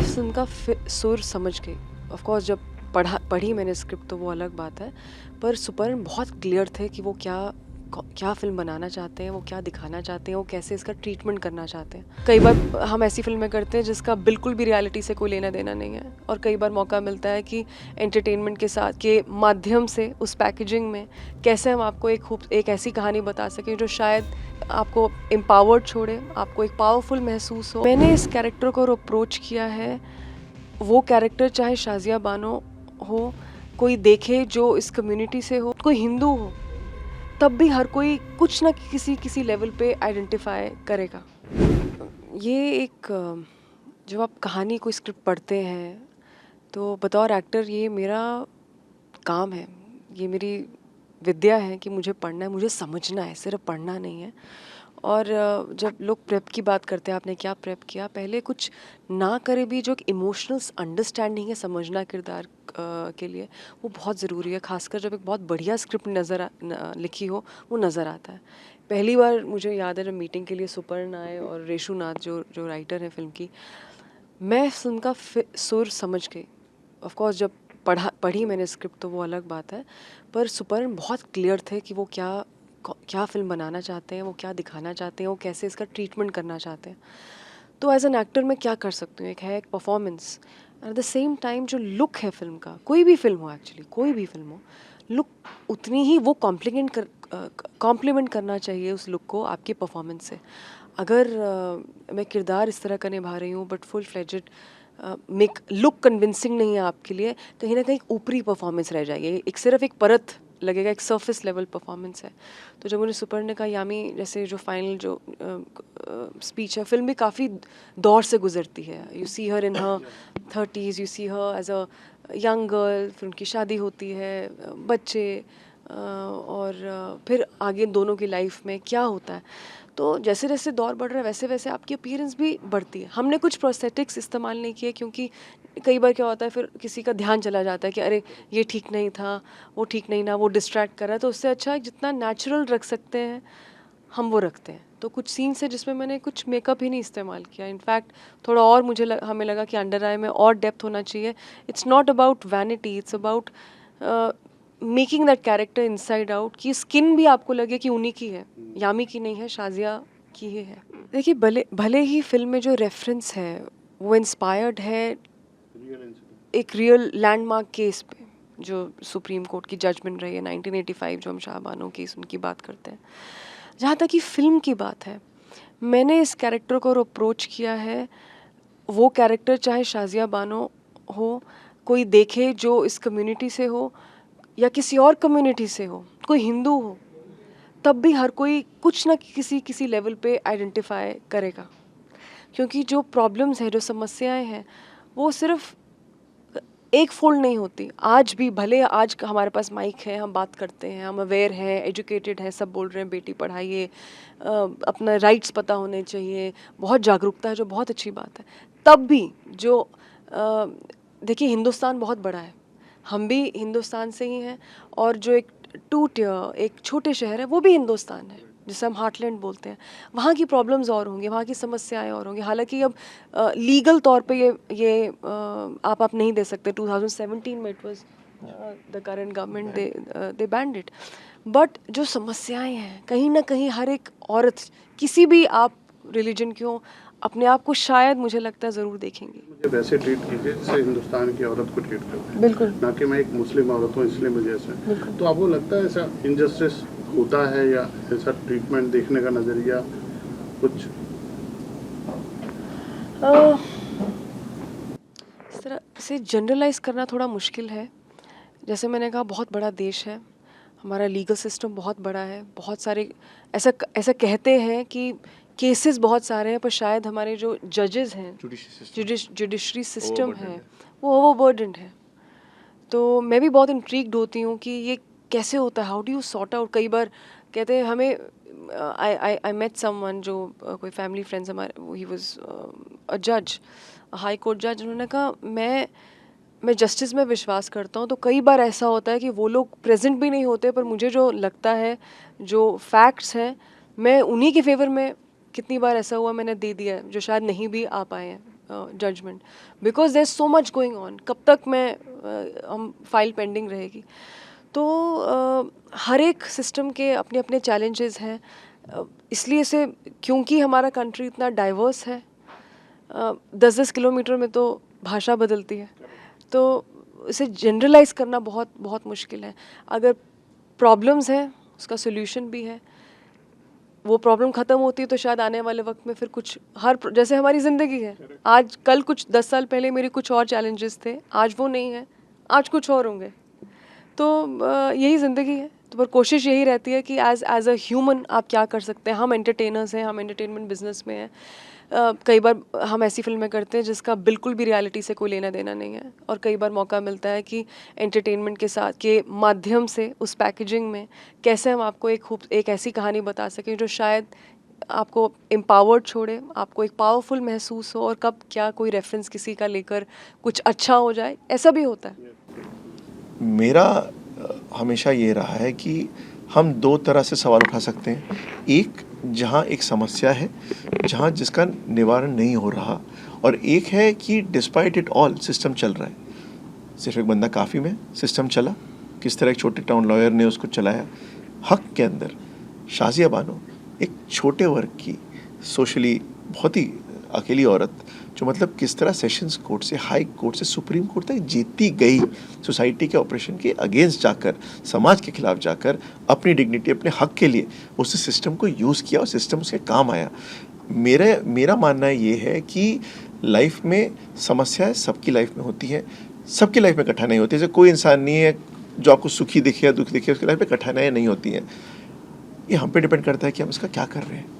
Film का सुर समझ गई। ऑफ कोर्स जब पढ़ी मैंने स्क्रिप्ट तो वो अलग बात है, पर सुपरन बहुत क्लियर थे कि वो क्या फ़िल्म बनाना चाहते हैं, वो क्या दिखाना चाहते हैं, वो कैसे इसका ट्रीटमेंट करना चाहते हैं। कई बार हम ऐसी फ़िल्में करते हैं जिसका बिल्कुल भी रियलिटी से कोई लेना देना नहीं है, और कई बार मौका मिलता है कि एंटरटेनमेंट के माध्यम से उस पैकेजिंग में कैसे हम आपको एक ऐसी कहानी बता सकें जो शायद आपको एम्पावर्ड छोड़े, आपको एक पावरफुल महसूस हो। मैंने इस कैरेक्टर को अप्रोच किया है, वो कैरेक्टर चाहे शाज़िया बानो हो, कोई देखे जो इस कम्युनिटी से हो, कोई हिंदू हो, तब भी हर कोई कुछ ना किसी लेवल पे आइडेंटिफाई करेगा। ये एक जब आप कहानी कोई स्क्रिप्ट पढ़ते हैं तो बतौर एक्टर ये मेरा काम है, ये मेरी विद्या है कि मुझे पढ़ना है, मुझे समझना है, सिर्फ पढ़ना नहीं है। और जब लोग प्रेप की बात करते हैं, आपने क्या प्रेप किया, पहले कुछ ना करे भी जो एक इमोशनल अंडरस्टैंडिंग है समझना किरदार के लिए, वो बहुत ज़रूरी है। खासकर जब एक बहुत बढ़िया स्क्रिप्ट लिखी हो, वो नज़र आता है। पहली बार मुझे याद है जब मीटिंग के लिए सुपर्ण आए और रेशु नाथ जो राइटर है फिल्म की, मैं फिल्म का सुर समझ गई। ऑफ कोर्स जब पढ़ी मैंने स्क्रिप्ट तो वो अलग बात है, पर सुपर्ण बहुत क्लियर थे कि वो क्या फ़िल्म बनाना चाहते हैं, वो क्या दिखाना चाहते हैं, वो कैसे इसका ट्रीटमेंट करना चाहते हैं। तो एज एन एक्टर मैं क्या कर सकती हूँ, एक performance, at the same time जो लुक है फिल्म का, कोई भी फिल्म हो एक्चुअली, कोई भी फिल्म हो, लुक उतनी ही वो कॉम्प्लीमेंट करना चाहिए उस लुक को आपकी परफॉर्मेंस से। अगर मैं किरदार इस तरह का निभा रही हूँ but full fledged make look convincing नहीं है आपके लिए, कहीं ना कहीं ऊपरी परफॉर्मेंस रह जाएगी, सिर्फ एक परत लगेगा, एक सरफेस लेवल परफॉर्मेंस है। तो जब मुझे सुपर्ण ने कहा यामी जैसे जो फाइनल जो स्पीच है, फिल्म भी काफ़ी दौर से गुजरती है, you see her in her 30s, you see her age a young girl, फिर उनकी शादी होती है, बच्चे, और फिर आगे दोनों की लाइफ में क्या होता है। तो जैसे जैसे दौर बढ़ रहा है वैसे वैसे आपकी अपीयरेंस भी बढ़ती है। हमने कुछ प्रोस्थेटिक्स इस्तेमाल नहीं किए, क्योंकि कई बार क्या होता है फिर किसी का ध्यान चला जाता है कि अरे ये ठीक नहीं था, वो ठीक नहीं ना, वो डिस्ट्रैक्ट कर रहा है, तो उससे अच्छा जितना नेचुरल रख सकते हैं हम वो रखते हैं। तो कुछ सीन्स है जिसमें मैंने कुछ मेकअप ही नहीं इस्तेमाल किया। इनफैक्ट थोड़ा और हमें लगा कि अंडर आई में और डेप्थ होना चाहिए। It's not about vanity, it's about making that character inside out, कि स्किन भी आपको लगे कि उन्हीं की है, यामी की नहीं है, शाज़िया की ही है। देखिए भले भले ही फिल्म में जो रेफरेंस है वो इंस्पायर्ड है एक रियल लैंडमार्क केस पे, जो सुप्रीम कोर्ट की जजमेंट रही है 1985, जो हम शाहबानो केस उनकी बात करते हैं। जहाँ तक कि फ़िल्म की बात है, मैंने इस कैरेक्टर को अप्रोच किया है, वो कैरेक्टर चाहे शाज़िया बानो हो, कोई देखे जो इस कम्युनिटी से हो या किसी और कम्युनिटी से हो, कोई हिंदू हो, तब भी हर कोई कुछ ना किसी लेवल पे आइडेंटिफाई करेगा। क्योंकि जो प्रॉब्लम्स हैं, जो समस्याएं हैं, वो सिर्फ एक फोल्ड नहीं होती। आज भी भले आज हमारे पास माइक है, हम बात करते हैं, हम अवेयर हैं, एजुकेटेड हैं, सब बोल रहे हैं बेटी पढ़ाइए, अपना राइट्स पता होने चाहिए, बहुत जागरूकता है, जो बहुत अच्छी बात है। तब भी जो देखिए हिंदुस्तान बहुत बड़ा है, हम भी हिंदुस्तान से ही हैं, और जो एक एक छोटे शहर है वो भी हिंदुस्तान है, जिसे हम हार्टलैंड बोलते हैं। वहाँ की प्रॉब्लम्स और होंगी, वहाँ की समस्याएं और होंगी। हालांकि अब लीगल तौर पे ये आप नहीं दे सकते। 2017 में it was the current government they band it, but जो समस्याएं हैं कहीं ना कहीं हर एक औरत, किसी भी आप रिलीजन की हो, अपने आप को शायद मुझे लगता है ज़रूर देखेंगी। मुझे वैसे ट्रीट कीजिए जैसे हिंदुस्तान की औरत को ट्रीट करते हैं, बिल्कुल, ना कि मैं एक मुस्लिम औरत हूँ इसलिए मुझे ऐसा। तो आपको लगता है ऐसा इनजस्टिस होता है या ऐसा ट्रीटमेंट देखने का नज़रिया कुछ इस तरह से जनरलाइज करना थोड़ा मुश्किल है। जैसे मैंने कहा, बहुत बड़ा देश है, हमारा लीगल सिस्टम बहुत बड़ा है, बहुत सारे ऐसा ऐसा कहते हैं कि केसेस बहुत सारे हैं, पर शायद हमारे जो जजेस हैं, जुडिशरी सिस्टम है, वो ओवरबर्डन्ड है। तो मैं भी बहुत इंट्रीग्ड होती हूँ कि ये कैसे होता है, how do you sort out. कई बार कहते हैं हमें, आई मेट समवन जो कोई फैमिली फ्रेंड्स हमारे, ही वाज अ जज, हाई कोर्ट जज। उन्होंने कहा मैं जस्टिस में विश्वास करता हूँ, तो कई बार ऐसा होता है कि वो लोग प्रेजेंट भी नहीं होते, पर मुझे जो लगता है, जो फैक्ट्स हैं, मैं उन्हीं के फेवर में, कितनी बार ऐसा हुआ मैंने दे दिया है, जो शायद नहीं भी आ पाए हैं। Judgement because there is so much going on. कब तक मैं हम फाइल पेंडिंग रहेगी. तो हर एक सिस्टम के अपने अपने चैलेंजेस हैं. इसलिए से क्योंकि हमारा कंट्री इतना डाइवर्स है, 10-10 किलोमीटर में तो भाषा बदलती है, तो इसे जनरलाइज करना बहुत बहुत मुश्किल है. अगर प्रॉब्लम्स हैं उसका सोल्यूशन भी है. वो प्रॉब्लम ख़त्म होती है तो शायद आने वाले वक्त में फिर कुछ जैसे हमारी ज़िंदगी है, आज कल कुछ 10 साल पहले मेरे कुछ और चैलेंजेस थे, आज वो नहीं है, आज कुछ और होंगे. तो यही ज़िंदगी है. तो पर कोशिश यही रहती है कि एज अ ह्यूमन आप क्या कर सकते हैं. हम एंटरटेनर्स हैं, हम एंटरटेनमेंट बिजनेस में हैं. कई बार हम ऐसी फिल्में करते हैं जिसका बिल्कुल भी रियलिटी से कोई लेना देना नहीं है, और कई बार मौका मिलता है कि एंटरटेनमेंट के साथ के माध्यम से उस पैकेजिंग में कैसे हम आपको एक ऐसी कहानी बता सकें जो शायद आपको एम्पावर्ड छोड़े, आपको एक पावरफुल महसूस हो, और कब क्या कोई रेफरेंस किसी का लेकर कुछ अच्छा हो जाए, ऐसा भी होता है. मेरा हमेशा ये रहा है कि हम दो तरह से सवाल उठा सकते हैं. एक, जहाँ एक समस्या है, जहाँ जिसका निवारण नहीं हो रहा, और एक है कि डिस्पाइट इट ऑल सिस्टम चल रहा है. सिर्फ एक बंदा काफ़ी में सिस्टम चला, किस तरह एक छोटे टाउन लॉयर ने उसको चलाया. हक के अंदर शाज़िया बानो एक छोटे वर्ग की, सोशली बहुत ही अकेली औरत, जो मतलब किस तरह सेशंस कोर्ट से, हाई कोर्ट से, सुप्रीम कोर्ट तक जीतती गई, सोसाइटी के ऑपरेशन के अगेंस्ट जाकर, समाज के खिलाफ जाकर, अपनी डिग्निटी, अपने हक के लिए उस सिस्टम को यूज़ किया और सिस्टम से काम आया. मेरा मानना ये है कि लाइफ में समस्याएं सबकी लाइफ में होती हैं, सबकी लाइफ में कठिनाई होती है. जैसे कोई इंसान नहीं है जो आपको सुखी दिखे या दुखी दिखे, उसकी लाइफ में कठिनाइयाँ नहीं होती हैं. ये हम पे डिपेंड करता है कि हम इसका क्या कर रहे हैं.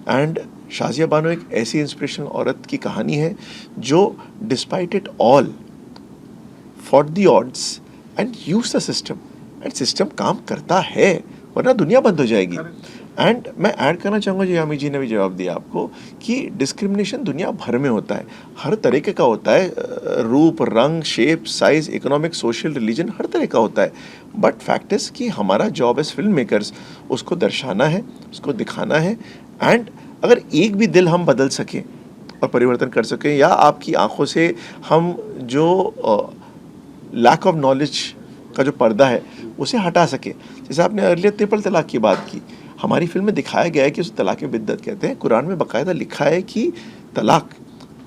एंड शाज़िया बानो एक ऐसी इंस्पिरेशनल औरत की कहानी है जो despite it all for the odds and use the system, and system काम करता है, वरना दुनिया बंद हो जाएगी. एंड मैं ऐड करना चाहूँगा, जो यामी जी ने भी जवाब दिया आपको, कि डिस्क्रिमिनेशन दुनिया भर में होता है, हर तरीके का होता है, रूप, रंग, shape, size, economic, social, religion, हर तरह का होता है. बट फैक्ट इज़ कि हमारा जॉब एज फिल्म मेकर्स उसको दर्शाना है, उसको दिखाना है. एंड अगर एक भी दिल हम बदल सकें और परिवर्तन कर सकें, या आपकी आंखों से हम जो लैक ऑफ नॉलेज का जो पर्दा है उसे हटा सकें. जैसे आपने अर्लियर ट्रिपल तलाक की बात की, हमारी फिल्म में दिखाया गया है कि उसे तलाक बिद्दत कहते हैं. कुरान में बाकायदा लिखा है कि तलाक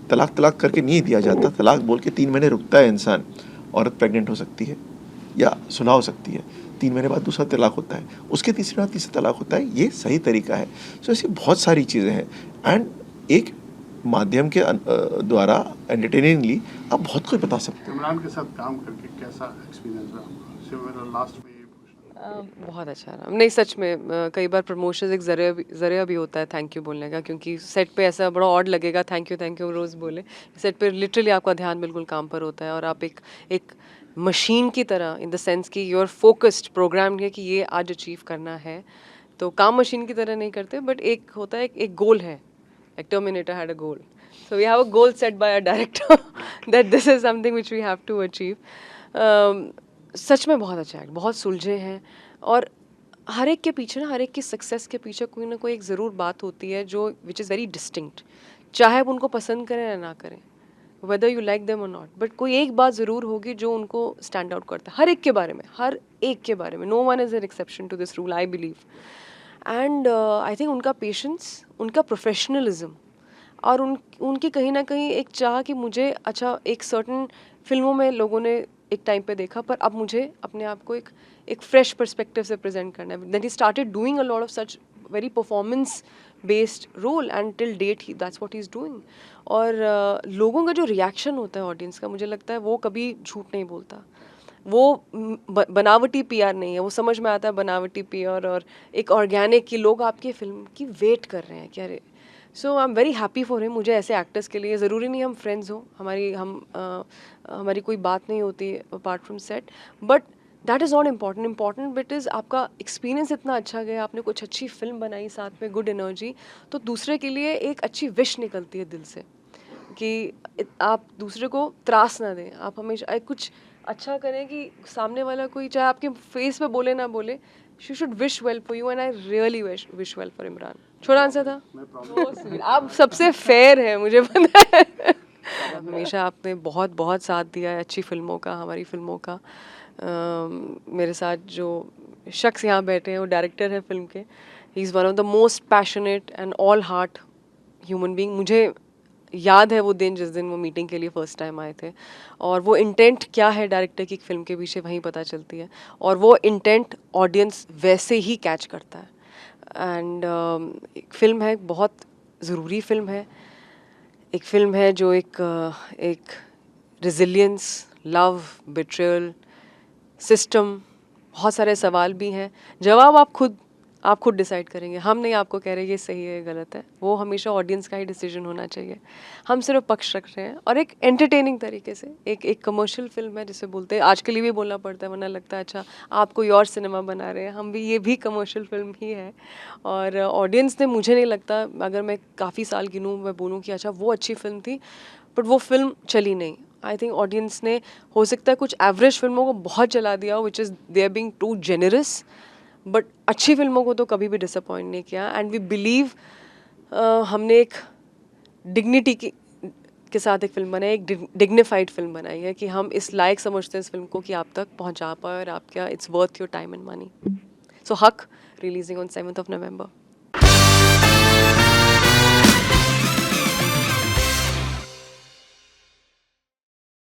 तलाक तलाक करके नहीं दिया जाता. तलाक बोल के 3 महीने रुकता है इंसान. औरत प्रेग्नेंट हो सकती है या सुलह हो सकती है, 3 महीने बाद दूसरा तलाक होता है, उसके तीसरे बाद तीसरा तलाक होता है. ये सही तरीका है. सो ऐसी बहुत सारी चीज़ें हैं. एंड एक माध्यम के द्वारा एंटरटेनिंगली आप बहुत कुछ बता सकते हैं. इमरान के साथ काम करके कैसा एक्सपीरियंस रहा आपका? सिर्फ मेरा लास्ट में ये पूछना. बहुत अच्छा रहा. नहीं, सच में कई बार प्रमोशंस एक ज़रिया भी होता है थैंक यू बोलने का, क्योंकि सेट पे ऐसा बड़ा ऑड लगेगा थैंक यू रोज़ बोले. सेट पे लिटरली आपका ध्यान बिल्कुल काम पर होता है, और आप एक मशीन की तरह, इन द सेंस कि यू आर फोकस्ड, प्रोग्राम है कि ये आज अचीव करना है. तो काम मशीन की तरह नहीं करते, बट एक होता है, एक गोल है. Like Terminator had a goal. So we have a goal set by our director that this is something which we have to achieve. सच में बहुत अच्छा है, बहुत सुलझे हैं, और हर एक के पीछे ना, हर एक की सक्सेस के पीछे कोई ना कोई एक ज़रूर बात होती है जो विच इज़ वेरी डिस्टिंक्ट, चाहे आप उनको पसंद करें या ना करें, वेदर यू लाइक देम और नॉट, बट कोई एक बात ज़रूर होगी जो उनको स्टैंड आउट करता है हर एक के बारे में, हर एक के बारे में. No one is an exception to this rule, I believe. And I think उनका पेशेंस, उनका प्रोफेशनलिज्म, और उनकी कहीं ना कहीं एक चाह कि मुझे, अच्छा, एक सर्टन फिल्मों में लोगों ने एक टाइम पे देखा, पर अब मुझे अपने आप को एक फ्रेश पर्सपेक्टिव से प्रेजेंट करना है. Then he started doing a lot of such very performance based role, and till date he that's what he is doing. और लोगों का जो रिएक्शन होता है ऑडियंस का, मुझे लगता है वो कभी झूठ नहीं बोलता. वो बनावटी पीआर नहीं है, वो समझ में आता है बनावटी पीआर और एक ऑर्गेनिक की लोग आपकी फिल्म की वेट कर रहे हैं क्या रे. So I am very happy for him. मुझे ऐसे एक्टर्स के लिए ज़रूरी नहीं हम फ्रेंड्स हो, हमारी कोई बात नहीं होती apart from set, but that is not important. Important bit is आपका एक्सपीरियंस इतना अच्छा गया, आपने कुछ अच्छी फिल्म बनाई, साथ में गुड एनर्जी, तो दूसरे के लिए एक अच्छी विश निकलती है दिल से कि आप दूसरे को त्रास ना दें, आप हमेशा कुछ अच्छा करें कि सामने वाला कोई, चाहे आपके फेस पे बोले ना बोले, she should wish well for you, and I really wish well for Imran. छोटा आंसर था. आप सबसे फेयर है, मुझे पता है. हमेशा आपने बहुत बहुत साथ दिया है अच्छी फिल्मों का, हमारी फिल्मों का। मेरे साथ जो शख्स यहाँ बैठे हैं वो डायरेक्टर है फिल्म के। He is one of the most passionate and all heart human being. मुझे याद है वो दिन जिस दिन वो मीटिंग के लिए फ़र्स्ट टाइम आए थे, और वो इंटेंट क्या है डायरेक्टर की फिल्म के पीछे वहीं पता चलती है, और वो इंटेंट ऑडियंस वैसे ही कैच करता है। एंड एक फ़िल्म है, बहुत ज़रूरी फ़िल्म है, एक फ़िल्म है जो एक रेजिलियंस, लव, बिट्रेयल, सिस्टम, बहुत सारे सवाल भी हैं। जवाब आप खुद डिसाइड करेंगे, हम नहीं आपको कह रहे ये सही है ये गलत है, वो हमेशा ऑडियंस का ही डिसीजन होना चाहिए। हम सिर्फ पक्ष रख रहे हैं, और एक एंटरटेनिंग तरीके से, एक कमर्शियल फिल्म है जिसे बोलते हैं, आज के लिए भी बोलना पड़ता है वरना लगता है अच्छा आप कोई और सिनेमा बना रहे हैं, हम भी, ये भी कमर्शियल फिल्म ही है। और ऑडियंस ने, मुझे नहीं लगता, अगर मैं काफ़ी साल गिनूँ, मैं बोलूँ कि अच्छा वो अच्छी फिल्म थी बट वो फिल्म चली नहीं। आई थिंक ऑडियंस ने, हो सकता है कुछ एवरेज फिल्मों को बहुत चला दिया हो, which is they are being too generous, but अच्छी फिल्मों को तो कभी भी डिसअपॉइंट नहीं किया। एंड वी बिलीव हमने एक डिग्निटी के साथ एक फिल्म बनाई, एक डिग्निफाइड फिल्म बनाई है कि हम इस लायक समझते हैं इस फिल्म को कि आप तक पहुंचा पाए और आपका it's worth your time and money. So Haq releasing on 7th of November।